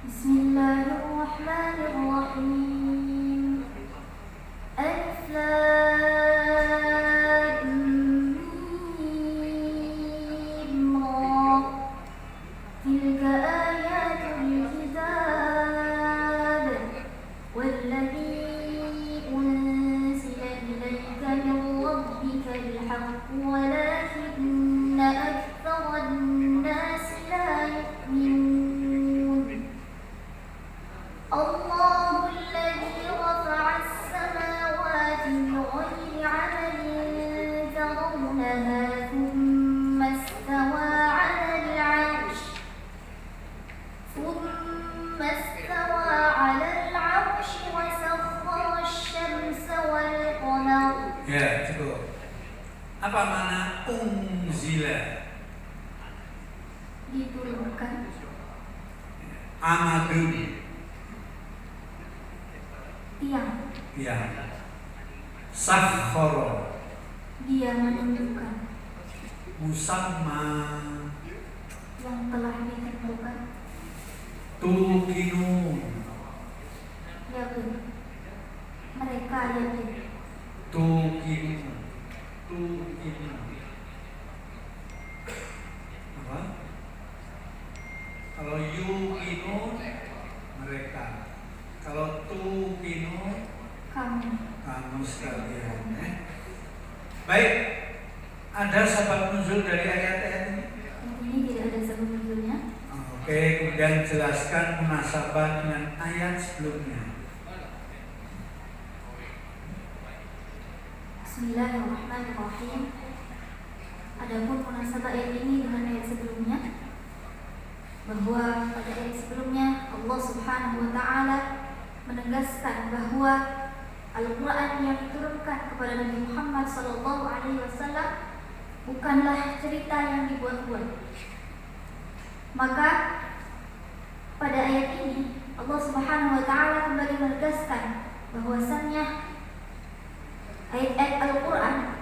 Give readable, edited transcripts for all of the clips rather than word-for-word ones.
Bismillahirrahmanirrahim. Alif Lam Mim Ra. Tilka ayatul kitab walladzi unzila ilayka min rabbikal haqq walakinna aktsaran nasi la yu'minun. Allahu alladzi rafa'a as-samawati bighayri 'amalin tarawnaha thumma istawa 'ala al-'arsh wa sakhkhara asy-syamsa wal-qamara. Ya, cukup. Apa makna unzila? Diturunkan. Amadun. Tiang. Ya. Sakhkhara. Dia menunjukkan. Musamma. Yang telah ditentukan. Tuqinun. Yakin. Mereka yakin. Tuqinun. Tuqinun. Apa? Kalau yuqinun mereka. Kalau tuqinun kamu sekalian. Baik. Ada sebab nuzul dari ayat-ayat ini? Ini tidak ada sebab nuzulnya. Oke, kemudian jelaskan munasabah dengan ayat sebelumnya. Bismillahirrahmanirrahim. Adapun munasabah ayat ini dengan ayat sebelumnya, bahwa pada ayat sebelumnya Allah Subhanahu wa taala menegaskan bahwa Al-Qur'an yang diturunkan kepada Nabi Muhammad sallallahu alaihi wasallam bukanlah cerita yang dibuat-buat. Maka pada ayat ini Allah Subhanahu wa taala kembali menegaskan bahwasannya ayat-ayat Al-Qur'an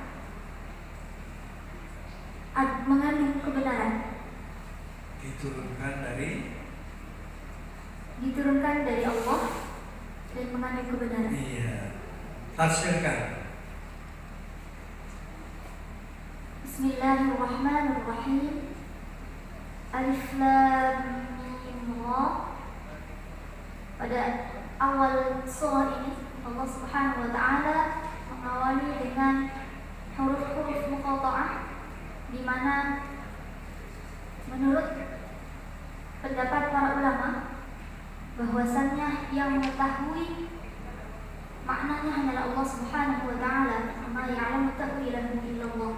mengandung kebenaran. Diturunkan dari Allah dan mengandung kebenaran. Iya. Tafsirkan. Bismillahirrahmanirrahim. Alif Lam Mim Ra. Pada awal surah ini Allah Subhanahu wa taala mengawali dengan huruf-huruf muqatta'ah, di mana menurut pendapat para ulama bahwasannya yang mengetahui maknanya hanyalah Allah Subhanahu wa taala, ma ya'lamu ta'wilahu illallah.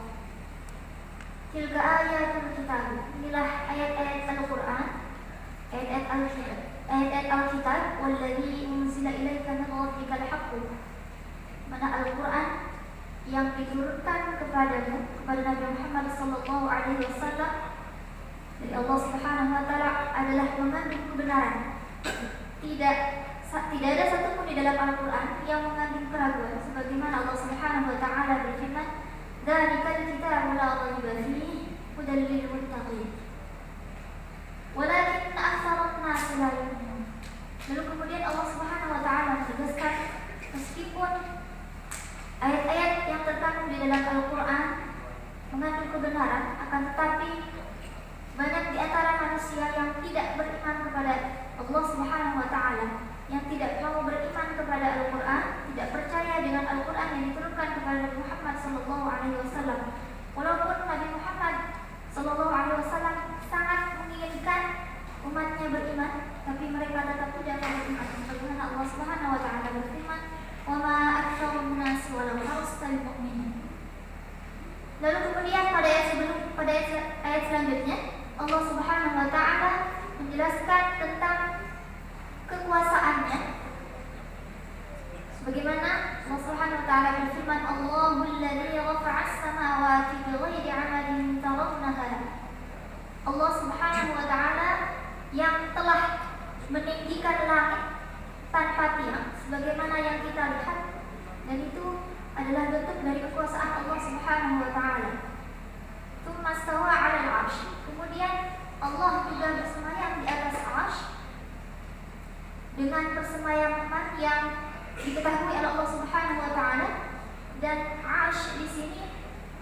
Tilka ayatul kitab. Inilah ayat-ayat Al-Qur'an, ayat-ayat Al-Kitab walladzi unzila ilaika min rabbikal haqq. Mana Al-Qur'an yang diturunkan kepadamu, kepada Nabi Muhammad sallallahu alaihi wasallam dari Allah Subhanahu wa taala adalah mengandung kebenaran. Tidak ada satupun di dalam Al-Qur'an yang mengandung keraguan, sebagaimana Allah Subhanahu wa taala berfirman, "Dzalikal kitabu la raiba fihi hudan lil muttaqin." Walakin aktsaran nas la yu'minun. Lalu kemudian Allah Subhanahu wa taala menegaskan, meskipun ayat-ayat yang terkandung di dalam Al-Qur'an mengandung kebenaran, akan tetapi banyak di antara manusia yang tidak beriman kepada Allah Subhanahu wa taala, yang tidak mau beriman kepada Al-Qur'an, tidak percaya dengan Al-Qur'an yang diturunkan kepada Nabi Muhammad sallallahu alaihi wasallam. Walaupun Nabi Muhammad sallallahu alaihi wasallam sangat menginginkan umatnya beriman, tapi mereka tetap tidak mau beriman. Sebagaimana Allah Subhanahu wa taala berfirman, "Wa ma aktsarun nasi walau harasta mu'minin." Lalu kemudian pada ayat selanjutnya Allah Subhanahu wa taala menjelaskan tentang kekuasaannya, sebagaimana Allah Subhanahu wa taala berfirman, Allahul ladzi rafa'as samawati bighairi 'amalin tarawnaha. Allah Subhanahu wa taala yang telah meninggikan langit tanpa tiang, sebagaimana yang kita lihat, dan itu adalah bentuk dari kekuasaan Allah Subhanahu wa taala. Tsumma stawa 'alal 'arsy. Kemudian Allah juga bersemayam di atas 'arsy. dengan persemayaman yang diketahui oleh Allah Subhanahu wa taala, dan Arsy di sini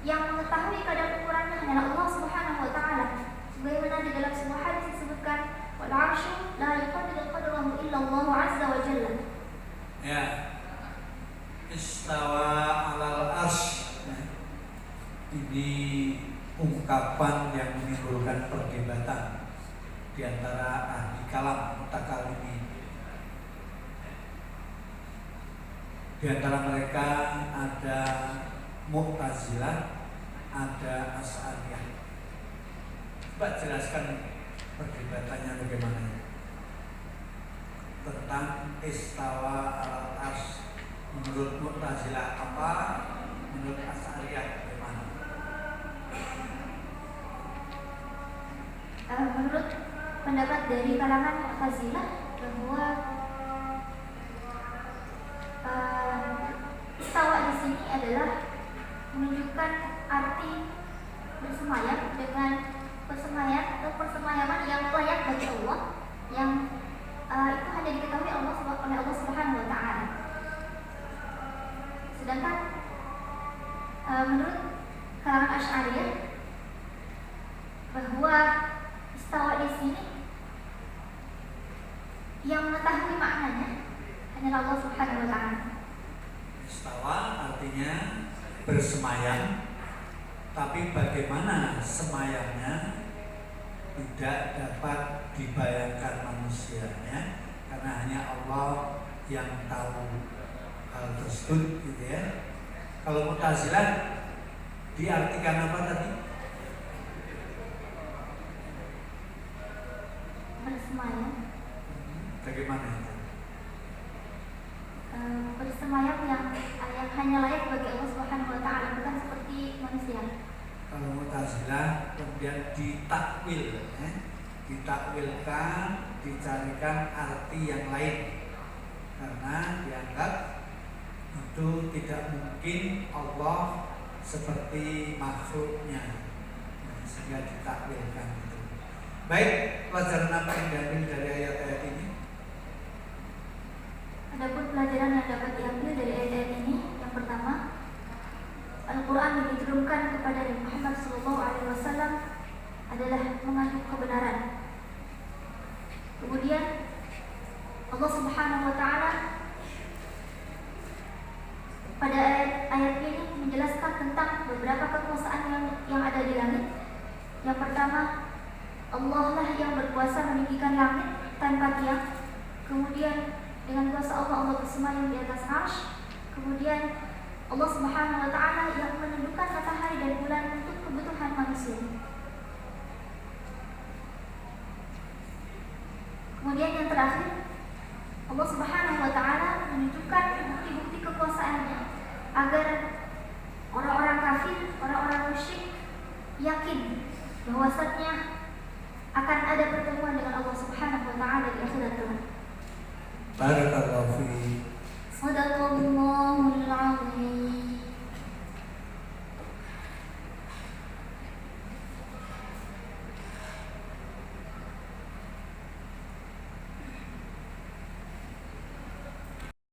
yang mengetahui kadar ukurannya adalah Allah Subhanahu wa taala. Sebagaimana di dalam sebuah hadis disebutkan, wal arsyu la yuqaddiru qadrahu illa Allah azza wa jalla. Ya. Istawa alal arsy. Ini ungkapan yang menimbulkan perdebatan di antara ahli kalam mutakalimin. Di antara mereka ada Mu'tazilah, ada Asy'ariyah. Coba jelaskan perdebatannya bagaimana tentang istawa al-arsy. Menurut Mu'tazilah apa? Menurut Asy'ariyah bagaimana? Menurut pendapat dari kalangan Mu'tazilah bahwa istawa di sini adalah menunjukkan arti bersemayam dengan persemayaman yang layak bagi Allah, yang itu hanya diketahui oleh Allah Subhanahu wa taala. Sedangkan menurut kalangan Asy'ariyah bahwa istawa di sini yang mengetahui maknanya hanyalah Allah Subhanahu wa taala. Istawa artinya bersemayam, tapi bagaimana semayamnya tidak dapat dibayangkan manusianya, karena hanya Allah yang tahu hal tersebut, gitu ya. Kalau Mu'tazilah diartikan apa tadi? Bersemayam. Bagaimana itu? Bersemayam yang hanya layak bagi Allah Subhanahu wa taala, bukan seperti manusia. Kalau Mu'tazilah kemudian ditakwil, ditakwilkan, dicarikan arti yang lain, karena dianggap itu tidak mungkin Allah seperti makhluknya, sehingga ditakwilkan itu. Baik, pelajaran apa yang diambil dari ayat-ayat ini? Adapun pelajaran yang dapat diambil dari ayat ini, yang pertama, Al-Quran yang diturunkan kepada Nabi Muhammad SAW adalah mengandung kebenaran. Kemudian Allah Subhanahu wa taala pada ayat ini menjelaskan tentang beberapa kekuasaan yang ada di langit. Yang pertama, Allah lah yang berkuasa meninggikan langit tanpa tiang. Kemudian dengan kuasa Allah bersemayam di atas arsy. Kemudian Allah Subhanahu wa taala yang menentukan matahari dan bulan untuk kebutuhan manusia. Kemudian yang terakhir, Allah Subhanahu wa taala menunjukkan bukti-bukti kekuasaannya agar orang-orang kafir, orang-orang musyrik yakin bahwasanya akan ada pertemuan dengan Allah Subhanahu wa taala di akhirat kelak. Barakallahu fiik. Shadaqallahu